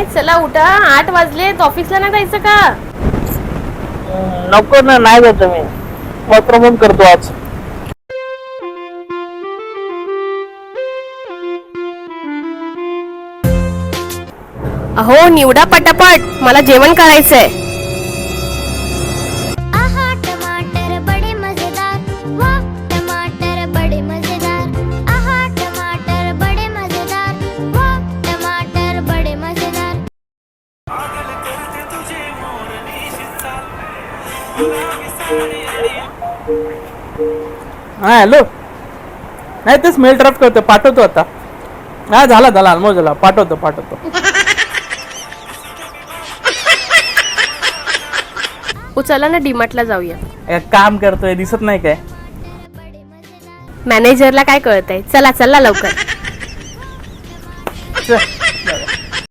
आहे. चला उठा, 8 वाजले. ऑफिसला नाही जायचं का? नको ना, नाही जात मी. वर्क फ्रॉम होम करतो आज. अहो निवडा पटापट, मला जेवण करायचंय. आहा टमाटर बड़े मजेदार, वाह टमाटर बड़े मजेदार. आहा टमाटर बड़े मजेदार, वाह टमाटर बड़े मजेदार. हा हॅलो. नाही तेच मेल ड्राफ्ट करतो, पाठवतो आता. हा झाला ऑलमोस्ट झाला. पाठवतो. चला ना डीमार्टला जाऊया. एक काम करतोय, दिसत नाही काय? मॅनेजरला काय कळतंय? चला लवकर.